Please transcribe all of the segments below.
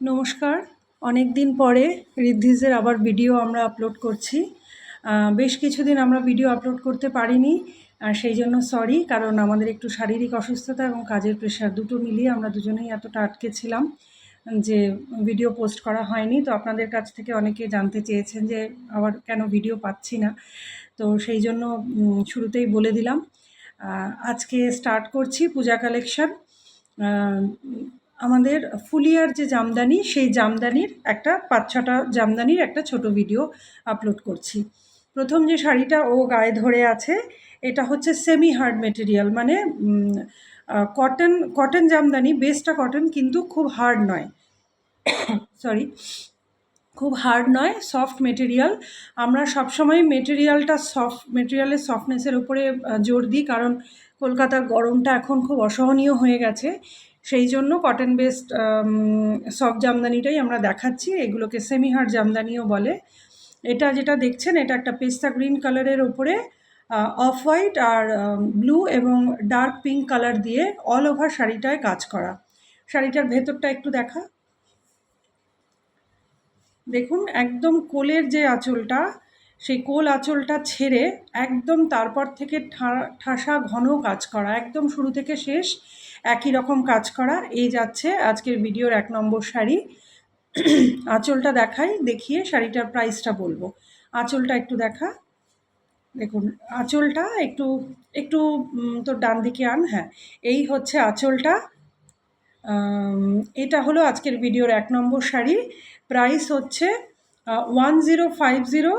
নমস্কার। অনেক দিন পরে ঋদ্ধিজের আবার ভিডিও আমরা আপলোড করছি। বেশ কিছুদিন আমরা ভিডিও আপলোড করতে পারিনি, সেই জন্য সরি। কারণ আমাদের একটু শারীরিক অসুস্থতা এবং কাজের প্রেশার দুটো মিলিয়ে আমরা দুজনেই এতটা আটকে ছিলাম যে ভিডিও পোস্ট করা হয়নি। তো আপনাদের কাছ থেকে অনেকে জানতে চেয়েছেন যে আবার কেন ভিডিও পাচ্ছি না। তো সেই জন্য শুরুতেই বলে দিলাম। আজকে স্টার্ট করছি পূজা কালেকশন। আমাদের ফুলিয়ার যে জামদানি, সেই জামদানির একটা ৫-৬টা জামদানির একটা ছোট ভিডিও আপলোড করছি। প্রথম যে শাড়িটা ও গায়ে ধরে আছে, এটা হচ্ছে সেমি হার্ড মেটেরিয়াল, মানে কটন জামদানি, বেসটা কটন কিন্তু খুব হার্ড নয়, সরি, খুব হার্ড নয়, সফট মেটেরিয়াল। আমরা সবসময় মেটেরিয়ালের সফটনেসের উপরে জোর দিই, কারণ কলকাতার গরমটা এখন খুব অসহনীয় হয়ে গেছে। সেই জন্য কটন বেসড সফট জামদানিটাই আমরা দেখাচ্ছি। এগুলোকে সেমি হার্ড জামদানিও বলে। এটা যেটা দেখছেন, এটা একটা পেস্তা গ্রিন কালারের ওপরে অফ হোয়াইট আর ব্লু এবং ডার্ক পিঙ্ক কালার দিয়ে অল ওভার শাড়িটায় কাজ করা। শাড়িটার ভেতরটা একটু দেখা, দেখুন একদম কোলের যে আঁচলটা, সেই কোল আঁচলটা ছেড়ে একদম তারপর থেকে ঠাসা ঘন কাজ করা, একদম শুরু থেকে শেষ একই রকম কাজ করা। এই যাচ্ছে আজকের ভিডিওর ১ নম্বর শাড়ি। আঁচলটা দেখিয়ে শাড়িটার প্রাইসটা বলবো। আঁচলটা একটু দেখা, দেখুন আঁচলটা একটু একটু তোর ডান দিকে আন, হ্যাঁ, এই হচ্ছে আঁচলটা। এটা হলো আজকের ভিডিওর ১ নম্বর শাড়ি। প্রাইস হচ্ছে 1050,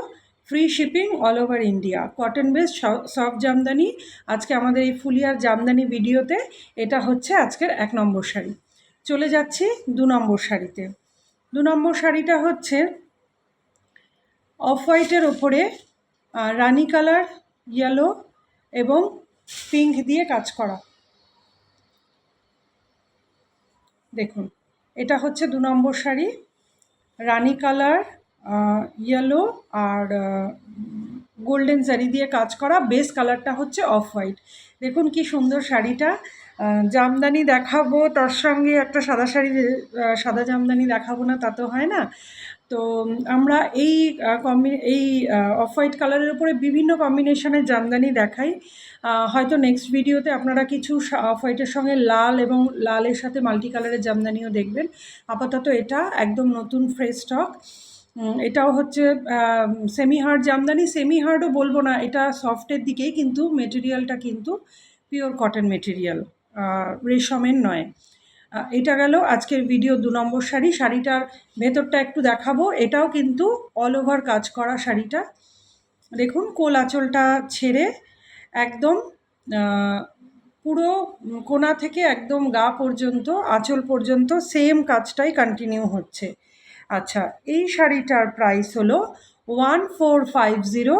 free shipping all over India. Cotton based soft Jamdani. আজকে আমাদের এই ফুলিয়ার জামদানি ভিডিওতে এটা হচ্ছে আজকের ১ নম্বর শাড়ি। চলে যাচ্ছি ২ নম্বর শাড়িতে। ২ নম্বর শাড়িটা হচ্ছে অফ হোয়াইটের ওপরে রানি কালার, ইয়েলো এবং পিঙ্ক দিয়ে কাজ করা। দেখুন এটা হচ্ছে ২ নম্বর শাড়ি, রানি কালার, ইয়েলো আর গোল্ডেন জারি দিয়ে কাজ করা। বেস কালারটা হচ্ছে অফ হোয়াইট। দেখুন কি সুন্দর শাড়িটা। জামদানি দেখাবো, তার সঙ্গে একটা সাদা শাড়ি, সাদা জামদানি দেখাবো না তা তো হয় না। তো আমরা এই অফ হোয়াইট কালারের উপরে বিভিন্ন কম্বিনেশনের জামদানি দেখাই। হয়তো নেক্সট ভিডিওতে আপনারা কিছু অফ হোয়াইটের সঙ্গে লাল এবং লালের সাথে মাল্টি কালারের জামদানিও দেখবেন। আপাতত এটা একদম নতুন ফ্রেশ স্টক। এটাও হচ্ছে সেমি হার্ড জামদানি। সেমি হার্ডও বলবো না, এটা সফটের দিকেই, কিন্তু মেটেরিয়ালটা কিন্তু পিওর কটন মেটেরিয়াল, রেশমের নয়। এটা গেল আজকের ভিডিও ২ নম্বর শাড়ি। শাড়িটার ভেতরটা একটু দেখাবো। এটাও কিন্তু অল ওভার কাজ করা শাড়িটা। দেখুন কোল আঁচলটা ছেড়ে একদম পুরো কোনা থেকে একদম গা পর্যন্ত, আঁচল পর্যন্ত সেম কাজটাই কন্টিনিউ হচ্ছে। আচ্ছা, এই শাড়িটার প্রাইস হলো 1450,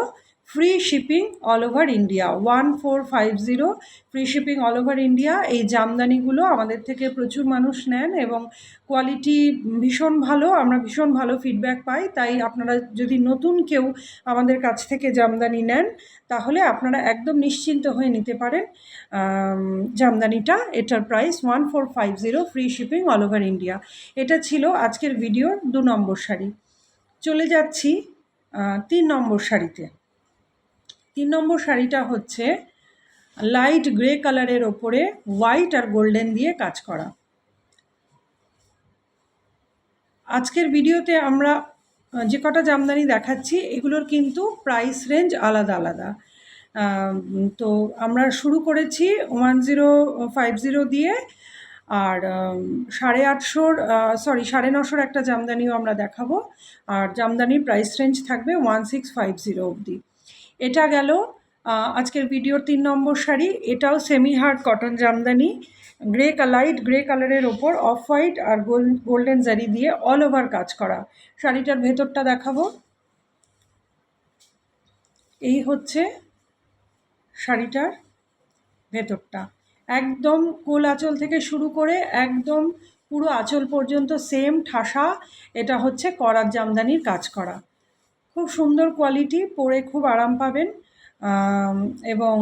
free shipping all over India. 1450, free shipping all over India. এই জামদানিগুলো আমাদের থেকে প্রচুর মানুষ নেন এবং কোয়ালিটি ভীষণ ভালো, আমরা ভীষণ ভালো ফিডব্যাক পাই। তাই আপনারা যদি নতুন কেউ আমাদের কাছ থেকে জামদানি নেন, তাহলে আপনারা একদম নিশ্চিন্ত হয়ে নিতে পারেন জামদানিটা। এটার price 1450, free shipping all over India. এটা ছিল আজকের ভিডিওর ২ নম্বর শাড়ি। চলে যাচ্ছি ৩ নম্বর শাড়িতে। ৩ নম্বর শাড়িটা হচ্ছে লাইট গ্রে কালারের ওপরে হোয়াইট আর গোল্ডেন দিয়ে কাজ করা। আজকের ভিডিওতে আমরা যে কটা জামদানি দেখাচ্ছি, এগুলোর কিন্তু প্রাইস রেঞ্জ আলাদা আলাদা। তো আমরা শুরু করেছি 1050 দিয়ে, আর 950 একটা জামদানিও আমরা দেখাবো। আর জামদানির প্রাইস রেঞ্জ থাকবে 1650 অবধি। এটা গেল আজকের ভিডিওর ৩ নম্বর শাড়ি। এটাও semi hard cotton Jamdani, light grey কালারের ওপর অফ হোয়াইট আর গোল্ডেন জারি দিয়ে অল ওভার কাজ করা। শাড়িটার ভেতরটা দেখাবো। এই হচ্ছে শাড়িটার ভেতরটা। একদম কোল আঁচল থেকে শুরু করে একদম পুরো আঁচল পর্যন্ত সেম ঠাসা। এটা হচ্ছে করাত জামদানির কাজ করা। খুব সুন্দর কোয়ালিটি, পরে খুব আরাম পাবেন। এবং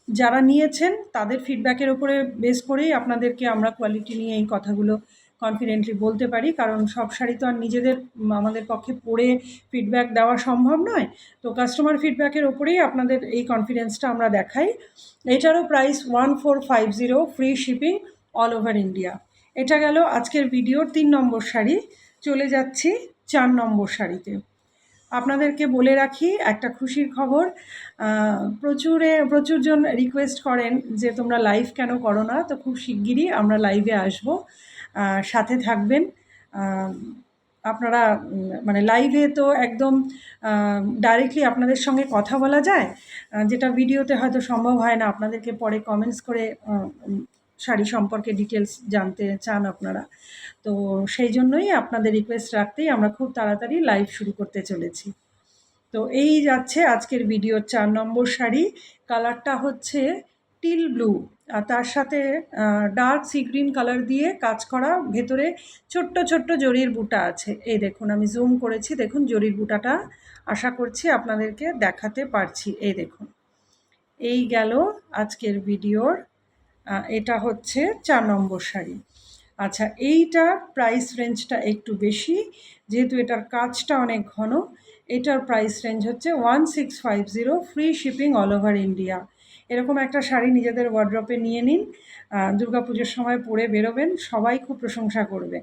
যারা নিয়েছেন তাদের ফিডব্যাকের উপরে বেস করেই আপনাদেরকে আমরা কোয়ালিটি নিয়ে এই কথাগুলো কনফিডেন্টলি বলতে পারি, কারণ সব শাড়ি তো আর নিজেদের আমাদের পক্ষে পরে ফিডব্যাক দেওয়া সম্ভব নয়। তো কাস্টমার ফিডব্যাকের ওপরেই আপনাদের এই কনফিডেন্সটা আমরা দেখাই। এটারও price 1450, free shipping all over India. এটা গেল আজকের ভিডিওর 3 নম্বর শাড়ি। চলে যাচ্ছি 4 নম্বর শাড়িতে। আপনাদেরকে বলে রাখি একটা খুশির খবর, প্রচুরজন রিকোয়েস্ট করেন যে তোমরা লাইভ কেন করো না, তো খুব শিগগিরই আমরা লাইভে আসবো, সাথে থাকবেন আপনারা। মানে লাইভে তো একদম ডাইরেক্টলি আপনাদের সঙ্গে কথা বলা যায়, যেটা ভিডিওতে হয়তো সম্ভব হয় না। আপনাদেরকে পরে কমেন্টস করে শাড়ি সম্পর্কে ডিটেলস জানতে চান আপনারা, তো সেই জন্যই আপনাদের রিকোয়েস্ট রাখতেই আমরা খুব তাড়াতাড়ি লাইভ শুরু করতে চলেছি। তো এই যাচ্ছে আজকের ভিডিওর 4 নম্বর শাড়ি। কালারটা হচ্ছে টিল ব্লু, আর তার সাথে ডার্ক সি গ্রিন কালার দিয়ে কাজ করা, ভেতরে ছোট্ট ছোট্ট জরির বুটা আছে। এই দেখুন, আমি জুম করেছি, দেখুন জরির বুটাটা, আশা করছি আপনাদেরকে দেখাতে পারছি। এই দেখুন, এই গেল আজকের ভিডিওর, এটা হচ্ছে 4 নম্বর শাড়ি। আচ্ছা, এইটার প্রাইস রেঞ্জটা একটু বেশি, যেহেতু এটার কাজটা অনেক ঘন। এটার প্রাইস রেঞ্জ হচ্ছে 1650, free shipping all over India. এরকম একটা শাড়ি নিজেদের ওয়ার্ড্রপে নিয়ে নিন, দুর্গাপুজোর সময় পরে বেরোবেন, সবাই খুব প্রশংসা করবে।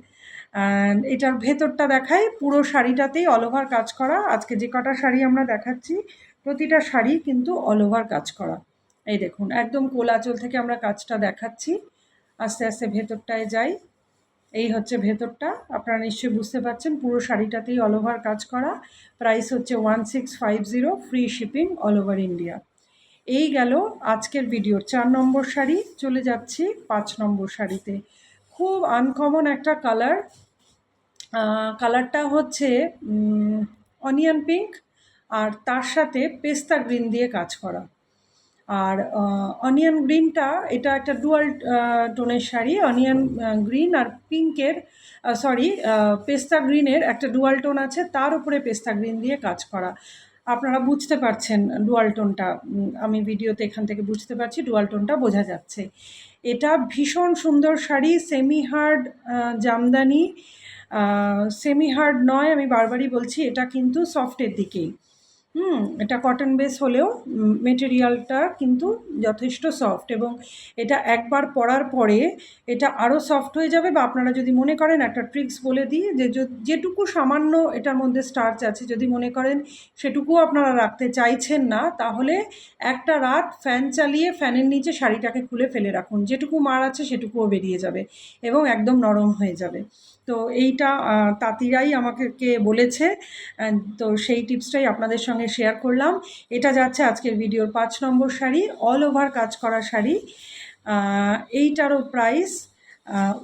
এটার ভেতরটা দেখাই, পুরো শাড়িটাতেই অল ওভার কাজ করা। আজকে যে কটা শাড়ি আমরা দেখাচ্ছি, প্রতিটা শাড়ি কিন্তু অল ওভার কাজ করা। এই দেখুন, একদম কোল আঁচল থেকে আমরা কাজটা দেখাচ্ছি। আস্তে আস্তে ভেতরটায় যাই। এই হচ্ছে ভেতরটা, আপনারা নিশ্চয়ই বুঝতে পারছেন, পুরো শাড়িটাতেই অল ওভার কাজ করা। প্রাইস হচ্ছে 1650, free shipping all over India. এই গেল আজকের ভিডিওর 4 নম্বর শাড়ি। চলে যাচ্ছি 5 নম্বর শাড়িতে। খুব আনকমন একটা কালার, কালারটা হচ্ছে অনিয়ন পিঙ্ক, আর তার সাথে পেস্তা গ্রিন দিয়ে কাজ করা। আর অনিয়ন গ্রিনটা, এটা একটা ডুয়াল টোনের শাড়ি। অনিয়ন গ্রিন আর পিঙ্কের, পেস্তা গ্রিনের একটা ডুয়াল টোন আছে, তার উপরে পেস্তা গ্রিন দিয়ে কাজ করা। আপনারা বুঝতে পারছেন ডুয়াল টোনটা, আমি ভিডিওতে এখান থেকে বুঝতে পারছি, ডুয়াল টোনটা বোঝা যাচ্ছে। এটা ভীষণ সুন্দর sari, semi hard Jamdani. Semi hard নয়, আমি বারবারই বলছি, এটা কিন্তু সফটের দিকেই। এটা কটন বেস হলেও মেটেরিয়ালটা কিন্তু যথেষ্ট সফট, এবং এটা একবার পরার পরে এটা আরও সফট হয়ে যাবে। বা আপনারা যদি মনে করেন, একটা ট্রিক্স বলে দিই, যে যেটুকু সামান্য এটার মধ্যে স্টার্চ আছে, যদি মনে করেন সেটুকুও আপনারা রাখতে চাইছেন না, তাহলে একটা রাত ফ্যান চালিয়ে ফ্যানের নিচে শাড়িটাকে খুলে ফেলে রাখুন, যেটুকু মার আছে সেটুকুও বেরিয়ে যাবে এবং একদম নরম হয়ে যাবে। তো এইটা তাঁতিরাই আমাকে বলেছে, তো সেই টিপসটাই আপনাদের সঙ্গে শেয়ার করলাম। এটা যাচ্ছে আজকের ভিডিওর 5 নম্বর শাড়ি, অল ওভার কাজ করা শাড়ি। এইটারও price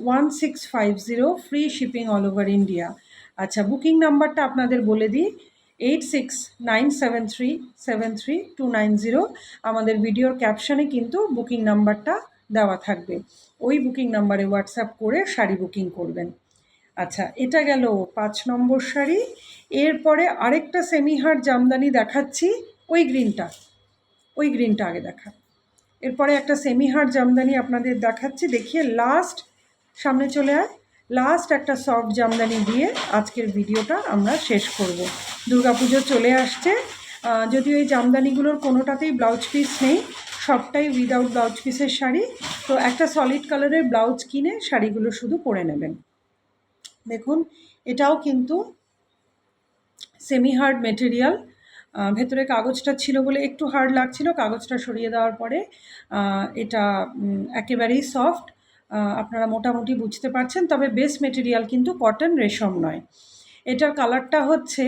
1650, free shipping all over India. আচ্ছা, বুকিং নাম্বারটা আপনাদের বলে দিই, 8697373290। আমাদের ভিডিওর ক্যাপশনে কিন্তু বুকিং নাম্বারটা দেওয়া থাকবে, ওই বুকিং নাম্বারে হোয়াটসঅ্যাপ করে শাড়ি বুকিং করবেন। আচ্ছা, এটা গেল 5 নম্বর শাড়ি। এরপরে আরেকটা সেমি হার্ড জামদানি দেখাচ্ছি, ওই গ্রিনটা আগে দেখা। এরপরে একটা সেমি হার্ড জামদানি আপনাদের দেখাচ্ছি, দেখিয়ে লাস্ট, সামনে চলে আয়, লাস্ট একটা সফট জামদানি দিয়ে আজকের ভিডিওটা আমরা শেষ করব। দুর্গাপুজো চলে আসছে, যদিও এই জামদানিগুলোর কোনোটাতেই ব্লাউজ পিস নেই, সবটাই উইদাউট ব্লাউজ পিসের শাড়ি। তো একটা সলিড কালারের ব্লাউজ কিনে শাড়িগুলো শুধু পরে নেবেন। দেখুন, এটাও কিন্তু সেমি হার্ড মেটেরিয়াল, ভেতরে কাগজটা ছিল বলে একটু হার্ড লাগছিল, কাগজটা সরিয়ে দেওয়ার পরে এটা একেবারেই সফট, আপনারা মোটামুটি বুঝতে পারছেন। তবে বেস মেটেরিয়াল কিন্তু কটন, রেশম নয়। এটার কালারটা হচ্ছে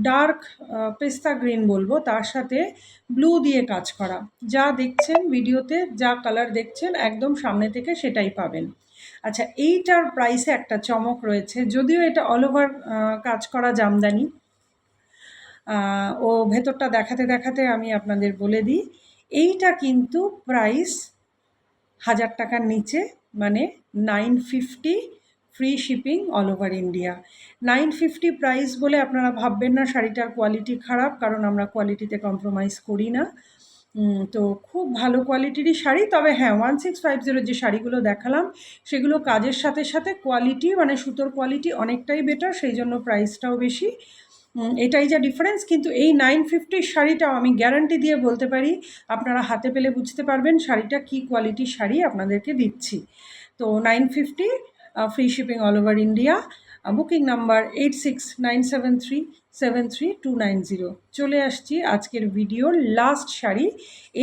ডার্ক পেস্তা গ্রিন বলবো, তার সাথে ব্লু দিয়ে কাজ করা। যা দেখছেন ভিডিওতে, যা কালার দেখছেন, একদম সামনে থেকে সেটাই পাবেন। আচ্ছা, এইটার প্রাইসে একটা চমক রয়েছে, যদিও এটা অল ওভার কাজ করা জামদানি। ও ভেতরটা দেখাতে দেখাতে আমি আপনাদের বলে দিই, এইটা কিন্তু প্রাইস 1000 টাকার নিচে, মানে 950, free shipping all over India. 950 price বলে আপনারা ভাববেন না শাড়িটার কোয়ালিটি খারাপ, কারণ আমরা কোয়ালিটিতে কম্প্রোমাইজ করি না। তো খুব ভালো কোয়ালিটিরই শাড়ি। তবে হ্যাঁ, 1650 যে শাড়িগুলো দেখালাম সেগুলো কাজের সাথে সাথে কোয়ালিটি মানে সুতোর কোয়ালিটি অনেকটাই বেটার, সেই জন্য প্রাইসটাও বেশি। এটাই যা ডিফারেন্স। কিন্তু এই 950 শাড়িটাও আমি গ্যারান্টি দিয়ে বলতে পারি আপনারা হাতে পেলে বুঝতে পারবেন শাড়িটা কী কোয়ালিটির শাড়ি আপনাদেরকে দিচ্ছি। তো 950, free shipping all over India. Booking number 8697373290। চলে আসছি আজকের ভিডিওর লাস্ট শাড়ি।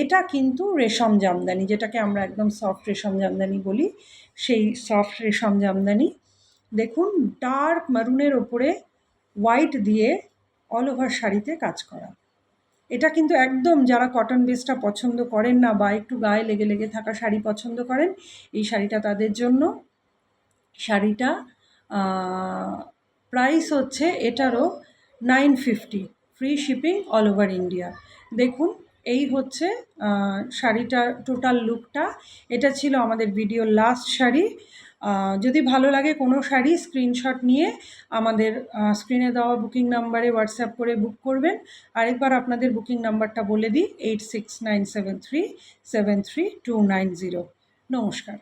এটা কিন্তু রেশম জামদানি, যেটাকে আমরা একদম সফট রেশম জামদানি বলি, সেই সফট রেশম জামদানি। দেখুন, ডার্ক মারুনের ওপরে হোয়াইট দিয়ে অল ওভার শাড়িতে কাজ করা। এটা কিন্তু একদম যারা কটন বেসটা পছন্দ করেন না বা একটু গায়ে লেগে লেগে থাকা শাড়ি পছন্দ করেন, এই শাড়িটা তাদের জন্য। শাড়িটা প্রাইস হচ্ছে এটারও 950, free shipping all over India. দেখুন, এই হচ্ছে শাড়িটার টোটাল লুকটা। এটা ছিল আমাদের ভিডিওর লাস্ট শাড়ি। যদি ভালো লাগে কোনো শাড়ি, স্ক্রিনশট নিয়ে আমাদের স্ক্রিনে দেওয়া বুকিং নাম্বারে হোয়াটসঅ্যাপ করে বুক করবেন। আরেকবার আপনাদের বুকিং নাম্বারটা বলে দিই, 8697373290। নমস্কার।